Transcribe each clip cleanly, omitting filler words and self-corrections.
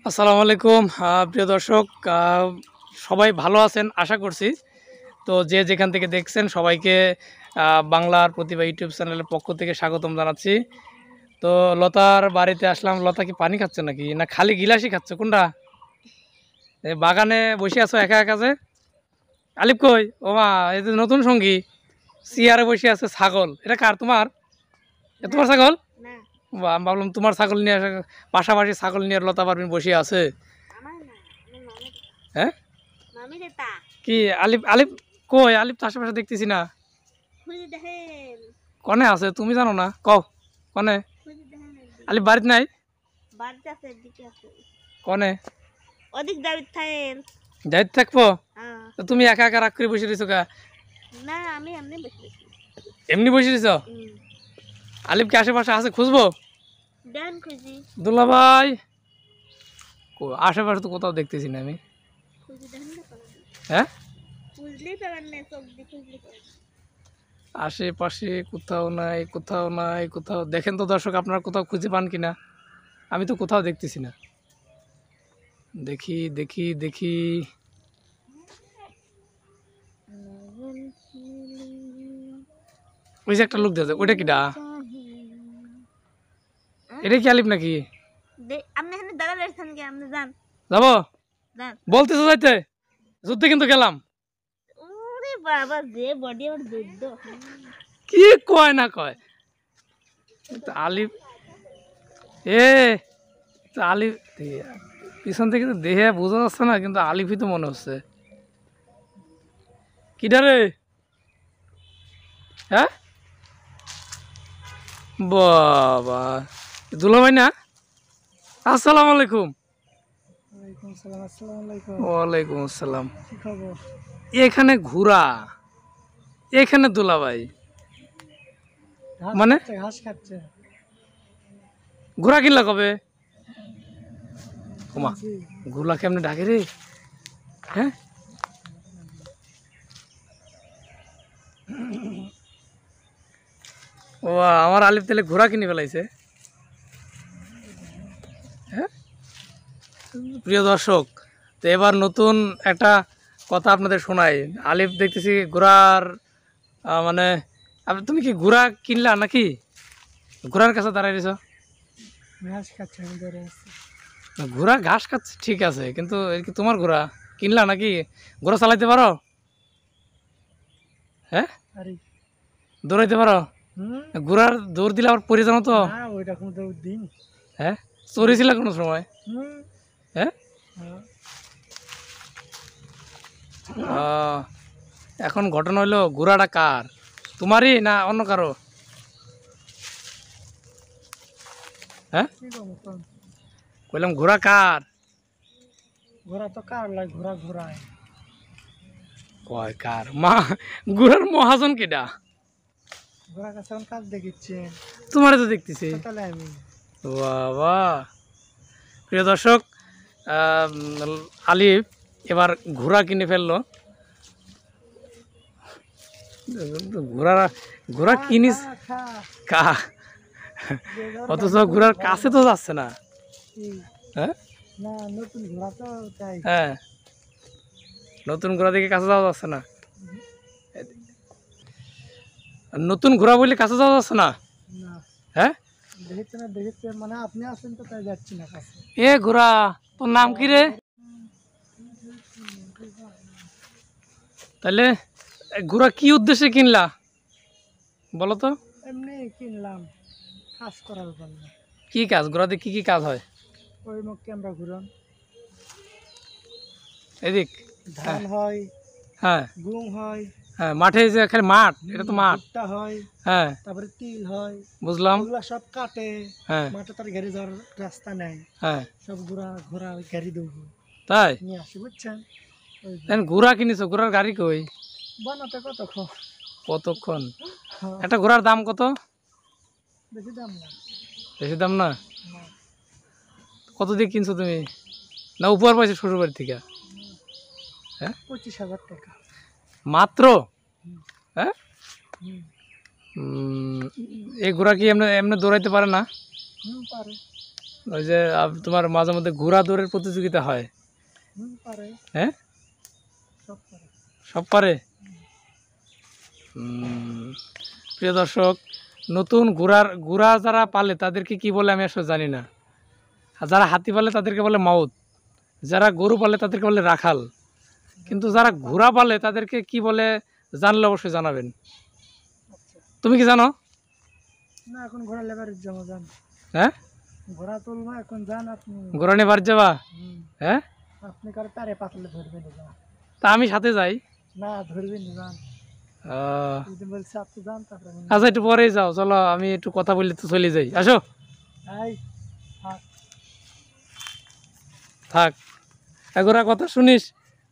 আসসালামু আলাইকুম প্রিয় দর্শক, সবাই ভালো আছেন আশা করছি। তো যে যেখান থেকে দেখছেন সবাইকে বাংলার প্রতিভা ইউটিউব চ্যানেলের পক্ষ থেকে স্বাগতম জানাচ্ছি। তো লতার বাড়িতে আসলাম। লতা কি পানি খাচ্ছে নাকি না খালি গিলাসই খাচ্ছে, কোনটা? বাগানে বসে আছো একা একা যে? আলিফ কই? ও মা, এই যে নতুন সঙ্গী চেয়ারে বসে আছে। ছাগল এটা কার? তোমার? তোমার ছাগল? আমি ভাবলাম তোমার ছাগল নিয়ে পাশাপাশি ছাগল নিয়ে লতা পারবিন বসে আছে। হ্যাঁ, কি আলিফ? আলিফ কই? আলিফ তো আশেপাশে দেখতেছি না। কনে আছে তুমি জানো না? কও কনে? আলিফ বাড়িতে নাই? কনে যাইতে থাকবো? তো তুমি একা একা রাগ করে বসে রয়েছো কা? এমনি বসে রয়েছ? আলিফ কি আশেপাশে আছে? খুঁজবো দুলা ভাই। আশেপাশে তো কোথাও দেখতেছি না আমি। হ্যাঁ, আশেপাশে কোথাও নাই, কোথাও নাই, কোথাও দেখেন তো দর্শক, আপনারা কোথাও খুঁজে পান কিনা? আমি তো কোথাও দেখতেছি না। দেখি দেখি দেখি। ওই যে একটা লোক দেখছে, ওইটা কিটা? এটা কি আলিফ নাকি? যাবো বলতেছো যাইতে? যুদ্ধে কিন্তু গেলাম। কি কয় না কয় আলিফ? এ আলিফ পিছন থেকে তো দেখে বোঝা যাচ্ছে না, কিন্তু আলিফই তো মনে হচ্ছে। কিডারে? হ্যাঁ বাবা, দুলাভাই না? আসসালামু আলাইকুম। ওয়ালাইকুম আসসালাম। এখানে ঘোরা, এখানে দুলাভাই মানে ঘাস খাচ্ছে। ঘোরা কিনলা কবে? ওমা, ঘোরা কেমনে ডাকে রে? হ্যাঁ, ও আমার আলিফ তাহলে ঘোরা কিনে ফেলাইছে। হ্যাঁ, প্রিয় দর্শক, তো এবার নতুন একটা কথা আপনাদের শোনাই। আলিফ দেখতেছি ঘোড়ার মানে তুমি কি ঘোড়া কিনলা নাকি? ঘোড়ার কাছে দাঁড়াই রয়েছ? ঘাস খাচ্ছে। ঘোড়া ঘাস খাচ্ছে ঠিক আছে, কিন্তু কি তোমার ঘোড়া কিনলা নাকি? ঘোড়া চালাইতে পারো? হ্যাঁ, দৌড়াইতে পারো? ঘোড়ার দৌড় দিলে আবার পড়ে যাও তো? হ্যাঁ, চড়েছিল কোনো সময়? হ্যাঁ, এখন ঘটনা হইলো ঘোড়াটা কার? তোমারই না অন্য কারো? হ্যাঁ, কইলাম ঘোড়া কার? ঘোড়া তো কার লাই, ঘোড়া ঘোড়ায় কয় কার? মা ঘোড়ার মহাজন কেডা? ঘোড়া কাছে কাজ দেখিচ্ছে, তোমারে তো দেখতেছি। বাবা, প্রিয় দর্শক, আলিফ এবার ঘোড়া কিনে ফেললো। ঘোড়া ঘোড়া কিনিস কা, অথচ ঘোড়ার কাছে তো যাচ্ছে না। হ্যাঁ, হ্যাঁ, নতুন ঘোড়া দেখে কাছে যাওয়া যাচ্ছে না। নতুন ঘোড়া বলে কাছে যাওয়া যাচ্ছে না। হ্যাঁ, মানে আপনি আছেন তো তাই যাচ্ছি না কাছে। এ ঘোড়া, তোর নাম কি রে? তাহলে ঘোড়া কি উদ্দেশ্যে কিনলা বলো তো? এমনি কিনলাম, কাজ করার জন্য। কি কাজ? ঘোড়াতে কি কি কাজ হয়? ওই মুখে আমরা ঘুরান, এদিক ধান হয়, হ্যাঁ গম হয়, হ্যাঁ মাঠে যে খালি মাঠ, এটা তো মাঠ হয়, হ্যাঁ তারপরে তিল হয়, বুঝলাম। ওগুলা সব কাটে, হ্যাঁ মাঠে তার গাড়ি যাওয়ার রাস্তা নাই, হ্যাঁ সব ঘোড়া ঘোড়া গাড়ি দেবো তাই নিয়ে আসি, বুঝছেন? ঘোড়া কিনেছো, ঘোড়ার গাড়ি কই? বানাতে কতক্ষণ, কতক্ষণ? একটা ঘোড়ার দাম কত? বেশি দাম না। বেশি দাম না? কত দিয়ে কিনছো তুমি? না উপহার পাইছো শ্বশুর বাড়ি থেকে? হ্যাঁ, 25,000 টাকা মাত্র? হ্যাঁ, এই ঘোড়া কি এমনি এমনি দৌড়াইতে পারে না? পারে। ওই যে তোমার মাঝে মধ্যে ঘোড়া দৌড়ের প্রতিযোগিতা হয়? হ্যাঁ, সব পারে। প্রিয় দর্শক, নতুন ঘোড়া যারা পালে তাদেরকে কি বলে আমি আসলে জানি না। আর যারা হাতি পালে তাদেরকে বলে মাউত, যারা গরু পালে তাদেরকে বলে রাখাল, কিন্তু যারা ঘোড়া পালে তাদেরকে কি বলে জানলে অবশ্যই জানাবেন। তুমি কি জানো? না, এখন ঘোড়া লেবার জমা যান। হ্যাঁ, ঘোড়া তুলবো এখন, যান আপনি। ঘোড়া নিয়ে বাড়ি যাবা? হ্যাঁ, আপনি কার তারে পাতলে ধরবেন? তা আমি সাথে যাই। না, ধরবেন যান। বলছি আপনি যান, তারপরে আচ্ছা একটু পরেই যাও, চলো আমি একটু কথা বলি তো চলে যাই। আসো। থাক, ঘোড়া কথা শুনিস,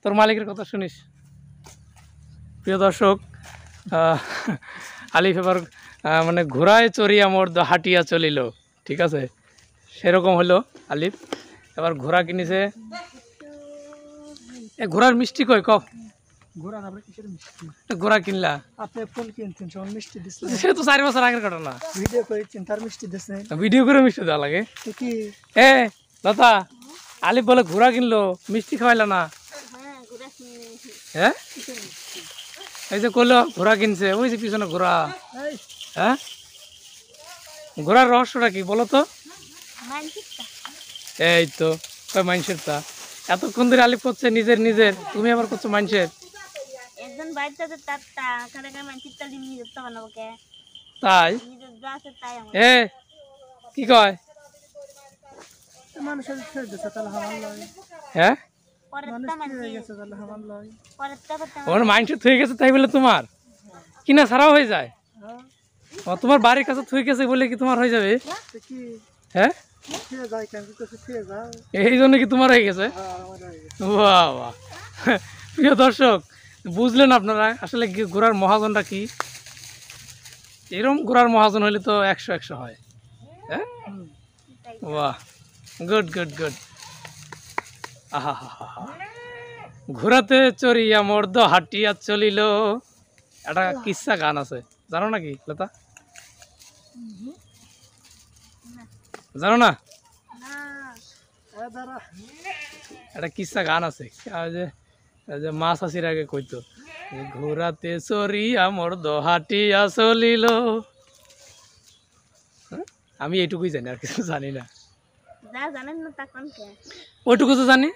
তোর মালিকের কথা শুনিস। প্রিয় দর্শক, আলিফ এবার মানে ঘোড়ায় চড়িয়া মোর হাঁটিয়া চলিল, ঠিক আছে, সেরকম হলো আলিফ। এবার ঘোড়া কিনেছে। ঘোড়ার মিষ্টি কই কও? ঘোড়া কিনলা? আপনি ফুল কিনছেন, সব মিষ্টি দিচ্ছেন। সে তো 4 বছর আগের ঘটনা। ভিডিও করেছেন, তার মিষ্টি দিচ্ছেন। ভিডিও করে মিষ্টি দেওয়া লাগে কি? লতা, আলিফ বলে ঘোড়া কিনলো, মিষ্টি খাওয়াইলা না? হ্যাঁ, এই যে কইলো ঘোড়া কিনছে, ওই যে পিছনে ঘোড়া। হ্যাঁ, ঘোড়ার রহস্যটা কি বলো তো? এই তো কয় মানুষের, তা এতক্ষণ ধরে আলিফ করছে নিজের, তুমি আবার করছো মানুষের। তাই কি কয়? হ্যাঁ, মানুষের থুয়ে গেছে তাই বলে তোমার কিনা ছাড়াও হয়ে যায়? তোমার বাড়ির কাছে থুয়ে গেছে বলে কি তোমার হয়ে যাবে? হ্যাঁ, এই জন্য কি তোমার হয়ে গেছে? বাহ বাহ। প্রিয় দর্শক, বুঝলেন আপনারা আসলে ঘোড়ার মহাজনটা কি? এরকম ঘোড়ার মহাজন হলে তো 100 হয়। হ্যাঁ, বাহ, গুড গুড গুড। আহা হা হা, ঘোড়াতে চড়িয়া মর্দ হাঁটিয়া চলিল, একটা কিসা গান আছে, জানো নাকি লতা? জানো না? একটা কিসা গান আছে, যে মাছ আসির আগে কইতো, ঘোড়াতে চড়িয়া মর্দ হাঁটিয়া চলিল। আমি এইটুকুই জানি, আর কিছু জানি না। ওইটুকু তো জানি,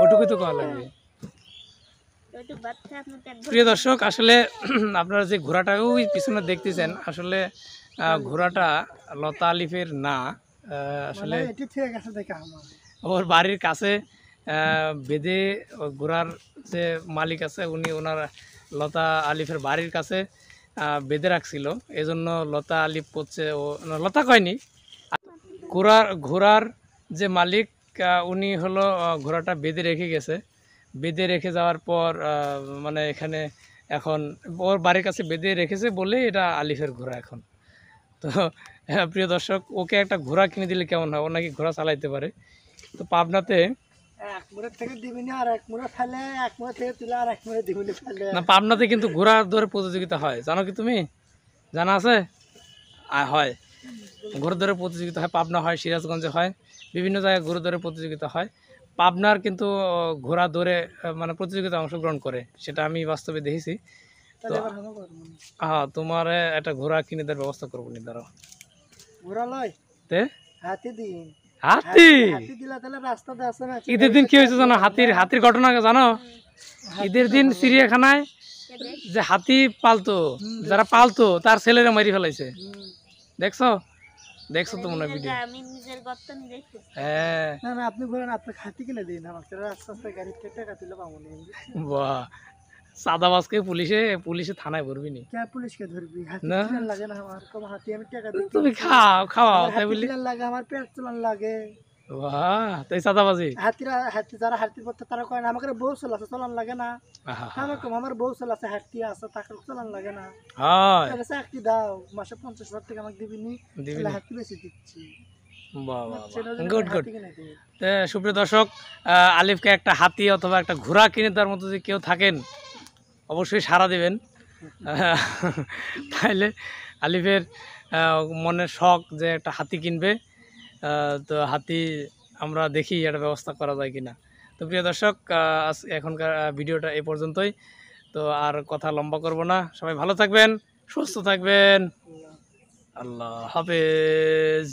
ওইটুকুই তো কওয়া লাগবে। প্রিয় দর্শক, আসলে আপনারা যে ঘোড়াটা ওই পিছনে দেখতেছেন, আসলে ঘোড়াটা লতা আলিফের না, আসলে ওর বাড়ির কাছে বেঁধে, ঘোড়ার যে মালিক আছে উনি ওনার লতা আলিফের বাড়ির কাছে বেঁধে রাখছিল, এজন্য লতা আলিফ করছে, ও লতা কয়নি, ঘোড়ার যে মালিক উনি হলো ঘোড়াটা বেঁধে রেখে গেছে। বেঁধে রেখে যাওয়ার পর মানে এখানে এখন ওর বাড়ির কাছে বেঁধে রেখেছে বলে এটা আলিফের ঘোড়া এখন। তো প্রিয় দর্শক, ওকে একটা ঘোড়া কিনে দিলে কেমন হয়? ও নাকি ঘোড়া চালাইতে পারে। তো পাবনাতে না, পাবনাতে কিন্তু ঘোড়ার দৌড়ে প্রতিযোগিতা হয়, জানো কি তুমি? জানা আছে? হয়, ঘোড়া দৌড়ের প্রতিযোগিতা হয়, পাবনা হয়, সিরাজগঞ্জে হয়, বিভিন্ন জায়গায় ঘোড়া দৌড়ের প্রতিযোগিতা হয়। পাবনার কিন্তু ঘোড়া দৌড়ে মানে প্রতিযোগিতা অংশগ্রহণ করে, সেটা আমি বাস্তবে দেখেছি। তো হ্যাঁ, তোমার একটা ঘোড়া কিনে দেওয়ার ব্যবস্থা করবো নি, দাঁড়াও। হাতি ঈদের দিন কি হয়েছে জানো? হাতির ঘটনা জানো? ঈদের দিন চিড়িয়াখানায় যে হাতি পালতো, যারা পালতো তার ছেলেরা মারি ফেলাইছে, দেখছো? দেখছো তো মনে হয় ভিডিও? হ্যাঁ, আপনি বলেন, আপনি হাতি কিনে দিন আমাকে, রাস্তায় গাড়ি টাকা তুলে পাবো না। বাহ, সাদাবাজকে পুলিশে থানায় ভরবি নি? পুলিশকে ধরবি না, লাগে না আমার, কম হাতি আমি টাকা দিই, তুমি খাওয়াও তাই বলি লাগে, আমার পেট চলান লাগে। বাহ, তাই সাদাবাজি। হাতি যারা হাতির পথে তারা কয় না আমাকে বউ চল আছে, চলান লাগে না। আমার বউ চল আছে, হাতি আছে, তাকে চলান লাগে না। চাকরি দাও, মাসে 50,000 টাকা আমাকে দিবি নি, হাতি বেশি দিচ্ছি। Good good. সুপ্রিয় দর্শক, আলিফকে একটা হাতি অথবা একটা ঘোড়া কিনে দেওয়ার মতো যদি কেউ থাকেন অবশ্যই সাড়া দেবেন। তাইলে আলিফের মনের শখ যে একটা হাতি কিনবে, তো হাতি আমরা দেখি একটা ব্যবস্থা করা যায় কিনা। তো প্রিয় দর্শক, এখনকার ভিডিওটা এই পর্যন্তই। তো আর কথা লম্বা করব না, সবাই ভালো থাকবেন, সুস্থ থাকবেন, আল্লাহ হাফেজ।